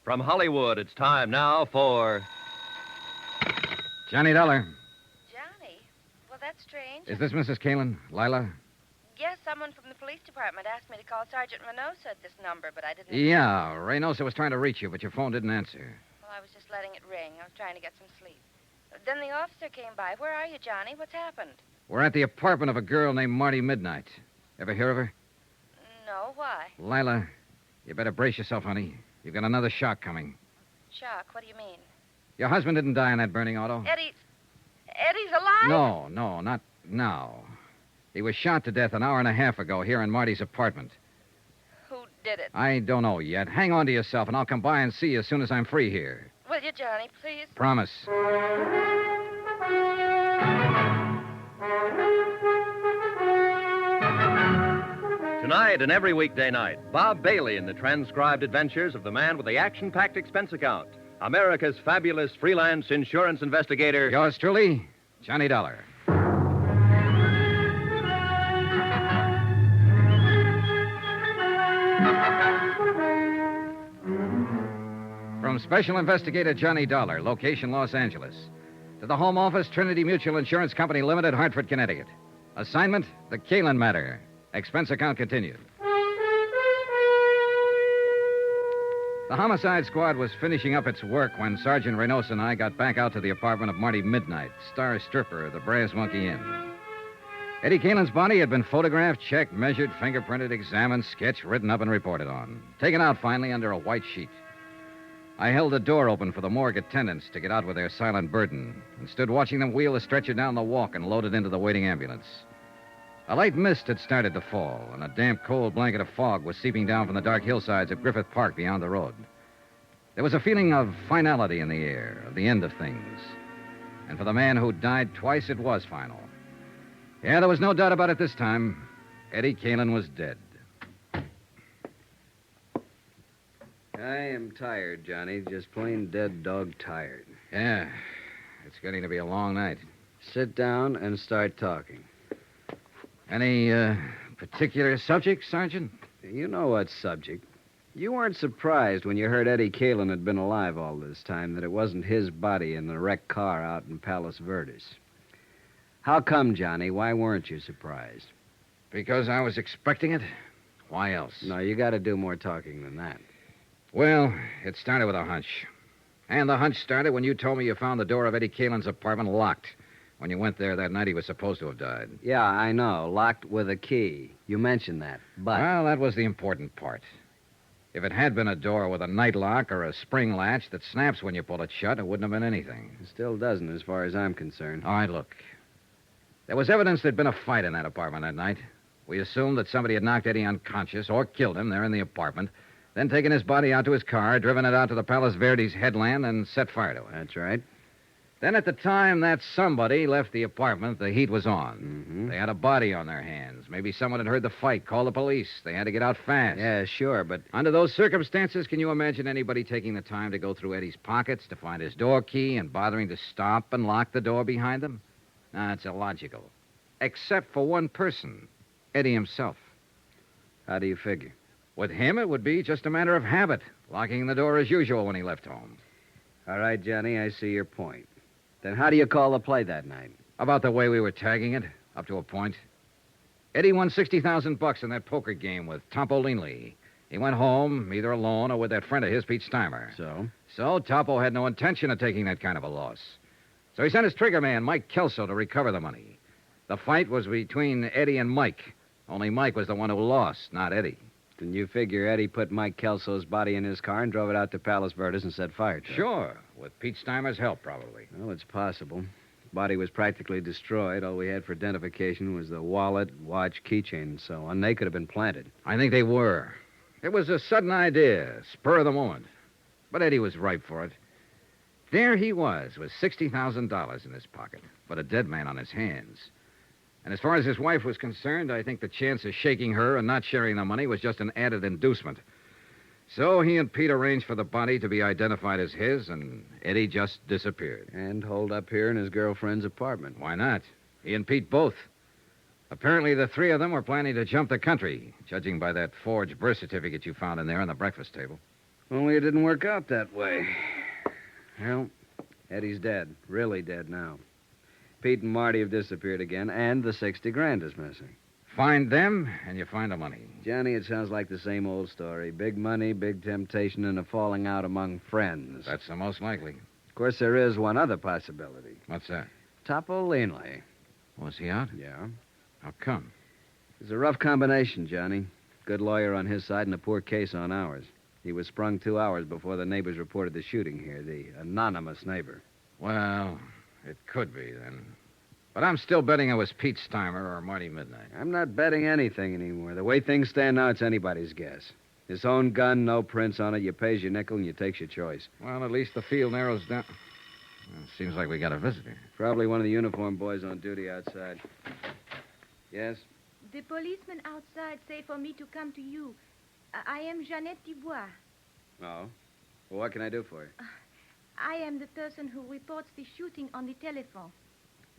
From Hollywood, it's time now for... Johnny Dollar. Johnny? Well, that's strange. Is this Mrs. Caylin? Lila? Yes, someone from the police department asked me to call Sergeant Reynosa at this number, but I didn't... Yeah, Reynosa was trying to reach you, but your phone didn't answer. Well, I was just letting it ring. I was trying to get some sleep. Then the officer came by. Where are you, Johnny? What's happened? We're at the apartment of a girl named Marty Midnight. Ever hear of her? No, why? Lila, you better brace yourself, honey. You've got another shock coming. Shock? What do you mean? Your husband didn't die in that burning auto? Eddie's alive? No, not now. He was shot to death an hour and a half ago here in Marty's apartment. Who did it? I don't know yet. Hang on to yourself, and I'll come by and see you as soon as I'm free here. Will you, Johnny, please? Promise. Tonight and every weekday night, Bob Bailey in the transcribed adventures of the man with the action-packed expense account, America's fabulous freelance insurance investigator... Yours truly, Johnny Dollar. From Special Investigator Johnny Dollar, location Los Angeles, to the Home Office, Trinity Mutual Insurance Company Limited, Hartford, Connecticut. Assignment, the Caylin matter. Expense account continued. The homicide squad was finishing up its work when Sergeant Reynosa and I got back out to the apartment of Marty Midnight, star stripper of the Brass Monkey Inn. Eddie Caylin's body had been photographed, checked, measured, fingerprinted, examined, sketched, written up, and reported on. Taken out finally under a white sheet. I held the door open for the morgue attendants to get out with their silent burden and stood watching them wheel the stretcher down the walk and load it into the waiting ambulance. A light mist had started to fall, and a damp, cold blanket of fog was seeping down from the dark hillsides of Griffith Park beyond the road. There was a feeling of finality in the air, of the end of things. And for the man who died twice, it was final. Yeah, there was no doubt about it this time. Eddie Caylin was dead. I am tired, Johnny. Just plain dead dog tired. Yeah, it's getting to be a long night. Sit down and start talking. Any particular subject, Sergeant? You know what subject. You weren't surprised when you heard Eddie Caylin had been alive all this time that it wasn't his body in the wrecked car out in Palos Verdes. How come, Johnny? Why weren't you surprised? Because I was expecting it. Why else? No, you got to do more talking than that. Well, it started with a hunch. And the hunch started when you told me you found the door of Eddie Caylin's apartment locked when you went there that night he was supposed to have died. Yeah, I know. Locked with a key. You mentioned that, but... Well, that was the important part. If it had been a door with a night lock or a spring latch that snaps when you pull it shut, it wouldn't have been anything. It still doesn't, as far as I'm concerned. All right, look. There was evidence there'd been a fight in that apartment that night. We assumed that somebody had knocked Eddie unconscious or killed him there in the apartment, then taken his body out to his car, driven it out to the Palos Verdes headland, and set fire to it. That's right. Then at the time that somebody left the apartment, the heat was on. Mm-hmm. They had a body on their hands. Maybe someone had heard the fight, called the police. They had to get out fast. Yeah, sure, but... Under those circumstances, can you imagine anybody taking the time to go through Eddie's pockets to find his door key and bothering to stop and lock the door behind them? No, it's illogical. Except for one person, Eddie himself. How do you figure? With him, it would be just a matter of habit, locking the door as usual when he left home. All right, Johnny, I see your point. Then how do you call the play that night? About the way we were tagging it, up to a point. Eddie won $60,000 in that poker game with Topo Linley. He went home, either alone or with that friend of his, Pete Steimer. So Topo had no intention of taking that kind of a loss. So he sent his trigger man, Mike Kelso, to recover the money. The fight was between Eddie and Mike. Only Mike was the one who lost, not Eddie. Then you figure Eddie put Mike Kelso's body in his car and drove it out to Palos Verdes and set fire to it. Sure, with Pete Steimer's help, probably. Well, it's possible. Body was practically destroyed. All we had for identification was the wallet, watch, keychain, and so on. They could have been planted. I think they were. It was a sudden idea, spur of the moment. But Eddie was ripe for it. There he was, with $60,000 in his pocket, but a dead man on his hands. And as far as his wife was concerned, I think the chance of shaking her and not sharing the money was just an added inducement. So he and Pete arranged for the body to be identified as his, and Eddie just disappeared. And holed up here in his girlfriend's apartment. Why not? He and Pete both. Apparently, the three of them were planning to jump the country, judging by that forged birth certificate you found in there on the breakfast table. Only it didn't work out that way. Well, Eddie's dead. Really dead now. Pete and Marty have disappeared again, and the 60 grand is missing. Find them, and you find the money. Johnny, it sounds like the same old story. Big money, big temptation, and a falling out among friends. That's the most likely. Of course, there is one other possibility. What's that? Topolino. Was he out? Yeah. How come? It's a rough combination, Johnny. Good lawyer on his side and a poor case on ours. He was sprung 2 hours before the neighbors reported the shooting here, the anonymous neighbor. Well, it could be, then. But I'm still betting it was Pete Steimer or Marty Midnight. I'm not betting anything anymore. The way things stand now, it's anybody's guess. His own gun, no prints on it. You pays your nickel and you takes your choice. Well, at least the field narrows down. Well, seems like we got a visitor. Probably one of the uniformed boys on duty outside. Yes? The policeman outside say for me to come to you. I am Jeannette Dubois. Oh? Well, what can I do for you? I am the person who reports the shooting on the telephone.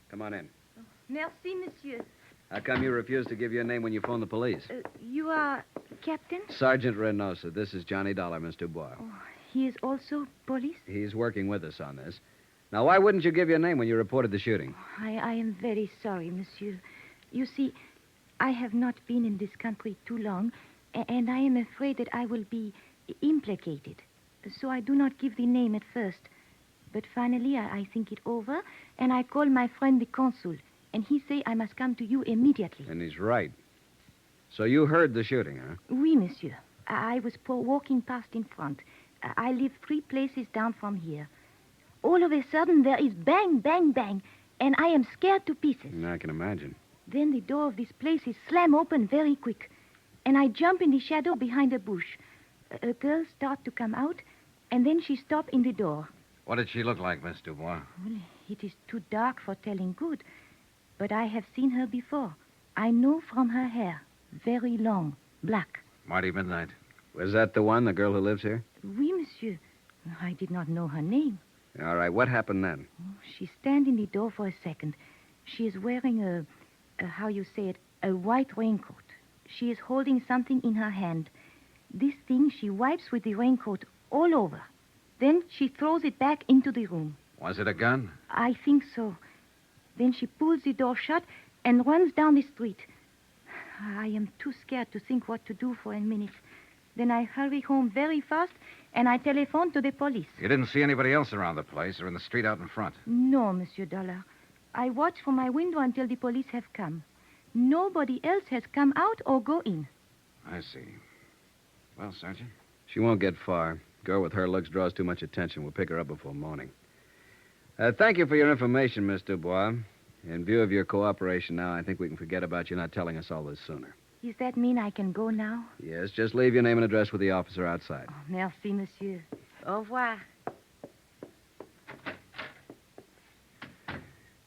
Come on in. Merci, monsieur. How come you refused to give your name when you phoned the police? You are Captain? Sergeant Reynosa. This is Johnny Dollar, Miss Dubois. Oh, he is also police? He's working with us on this. Now, why wouldn't you give your name when you reported the shooting? I am very sorry, monsieur. You see, I have not been in this country too long, and I am afraid that I will be implicated. So I do not give the name at first. But finally, I think it over, and I call my friend the consul, and he say I must come to you immediately. And he's right. So you heard the shooting, huh? Oui, monsieur. I was walking past in front. I live 3 places down from here. All of a sudden, there is bang, bang, bang, and I am scared to pieces. I can imagine. Then the door of this place is slam open very quick, and I jump in the shadow behind a bush. A girl start to come out, and then she stop in the door. What did she look like, Miss Dubois? Well, it is too dark for telling good, but I have seen her before. I know from her hair, very long, black. Marty Midnight. Was that the one, the girl who lives here? Oui, monsieur. I did not know her name. All right, what happened then? She stand in the door for a second. She is wearing a how you say it, a white raincoat. She is holding something in her hand. This thing she wipes with the raincoat all over. Then she throws it back into the room. Was it a gun? I think so. Then she pulls the door shut and runs down the street. I am too scared to think what to do for a minute. Then I hurry home very fast, and I telephone to the police. You didn't see anybody else around the place or in the street out in front? No, Monsieur Dollar. I watch from my window until the police have come. Nobody else has come out or go in. I see. Well, Sergeant? She won't get far. Girl with her looks draws too much attention. We'll pick her up before morning. Thank you for your information, Miss Dubois. In view of your cooperation now, I think we can forget about you not telling us all this sooner. Does that mean I can go now? Yes, just leave your name and address with the officer outside. Oh, merci, monsieur. Au revoir.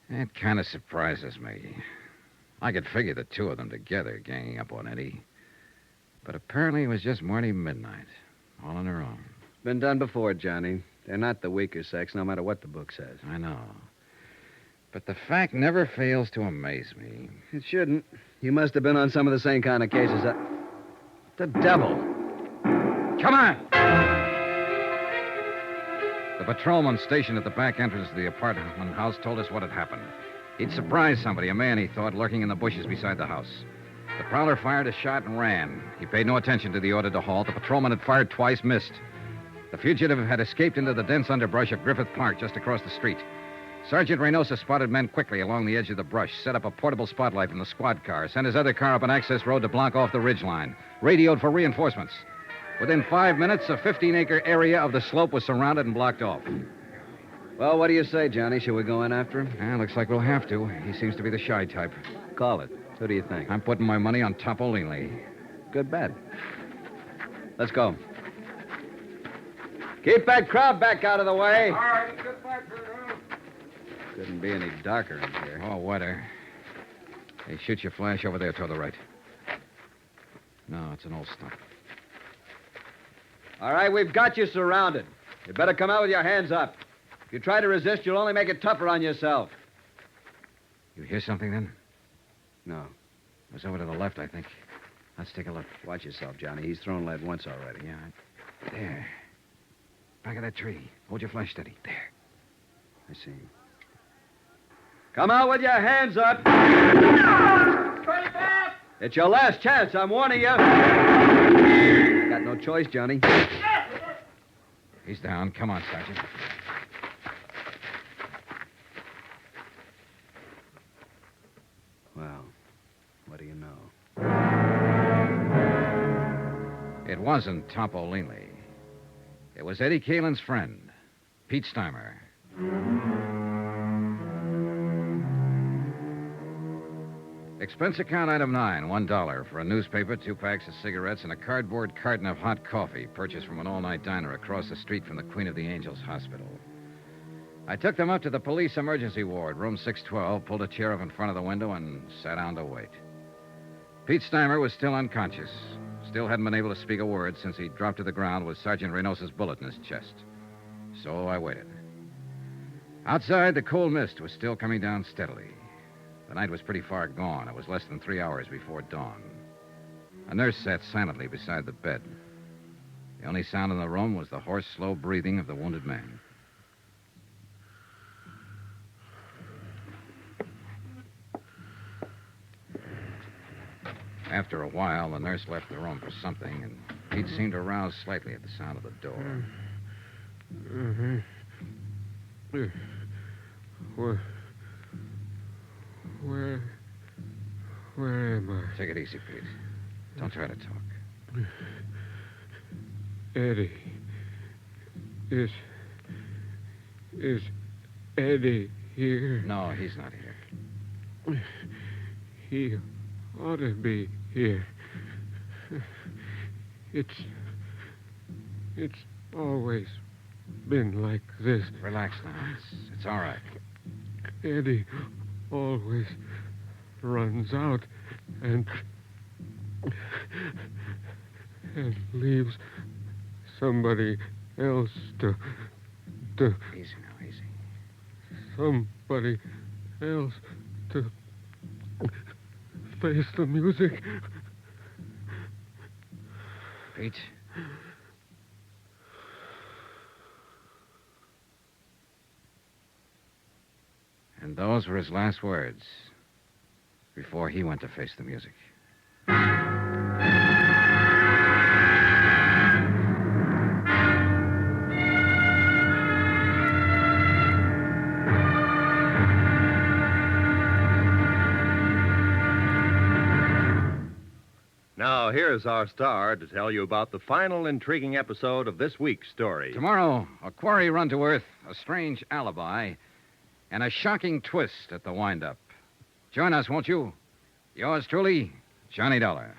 That kind of surprises me. I could figure the 2 of them together ganging up on Eddie. But apparently it was just Marty Midnight, all on her own. Been done before, Johnny. They're not the weaker sex, no matter what the book says. I know. But the fact never fails to amaze me. It shouldn't. You must have been on some of the same kind of cases. The devil. Come on! The patrolman stationed at the back entrance of the apartment house told us what had happened. He'd surprised somebody, a man, he thought, lurking in the bushes beside the house. The prowler fired a shot and ran. He paid no attention to the order to halt. The patrolman had fired twice, missed. The fugitive had escaped into the dense underbrush of Griffith Park just across the street. Sergeant Reynosa spotted men quickly along the edge of the brush, set up a portable spotlight from the squad car, sent his other car up an access road to block off the ridgeline, radioed for reinforcements. Within 5 minutes, a 15-acre area of the slope was surrounded and blocked off. Well, what do you say, Johnny? Shall we go in after him? Looks like we'll have to. He seems to be the shy type. Call it. Who do you think? I'm putting my money on Topolino. Good bet. Let's go. Keep that crowd back out of the way. All right, get back here. Couldn't be any darker in here. Oh, wetter. Hey, shoot your flash over there toward the right. No, it's an old stump. All right, we've got you surrounded. You better come out with your hands up. If you try to resist, you'll only make it tougher on yourself. You hear something, then? No. It was over to the left, I think. Let's take a look. Watch yourself, Johnny. He's thrown lead once already. Yeah. There. Back of that tree. Hold your flash steady. There. I see. Come out with your hands up. It's your last chance. I'm warning you. Got no choice, Johnny. He's down. Come on, Sergeant. Well, what do you know? It wasn't Topolini. It was Eddie Caylin's friend, Pete Steimer. Expense account item 9, $1 for a newspaper, 2 packs of cigarettes, and a cardboard carton of hot coffee purchased from an all-night diner across the street from the Queen of the Angels Hospital. I took them up to the police emergency ward, room 612, pulled a chair up in front of the window, and sat down to wait. Pete Steimer was still unconscious. Still hadn't been able to speak a word since he dropped to the ground with Sergeant Reynosa's bullet in his chest. So I waited. Outside, the cold mist was still coming down steadily. The night was pretty far gone. It was less than 3 hours before dawn. A nurse sat silently beside the bed. The only sound in the room was the hoarse, slow breathing of the wounded man. After a while, the nurse left the room for something, and Pete seemed to rouse slightly at the sound of the door. Where am I? Take it easy, Pete. Don't try to talk. Eddie. Is Eddie here? No, he's not here. He ought to be here. It's always been like this. Relax now. It's all right. Eddie always runs out and leaves somebody else to Easy now, easy. somebody else to face the music. Pete? And those were his last words before he went to face the music. Now, here's our star to tell you about the final intriguing episode of this week's story. Tomorrow, a quarry run to earth, a strange alibi, and a shocking twist at the wind-up. Join us, won't you? Yours truly, Johnny Dollar.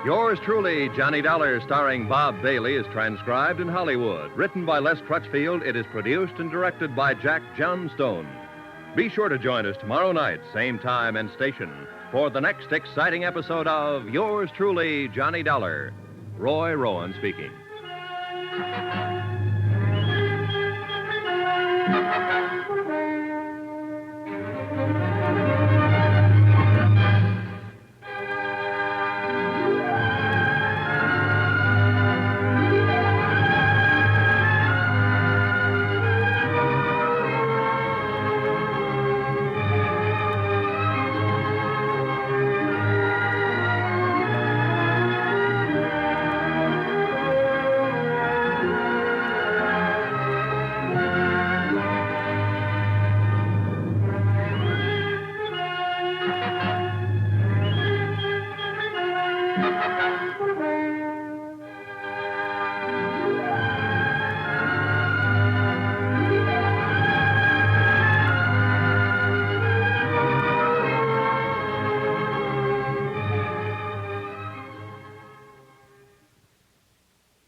Yours truly, Johnny Dollar, starring Bob Bailey, is transcribed in Hollywood. Written by Les Crutchfield, it is produced and directed by Jack Johnstone. Be sure to join us tomorrow night, same time and station, for the next exciting episode of Yours truly, Johnny Dollar. Roy Rowan speaking.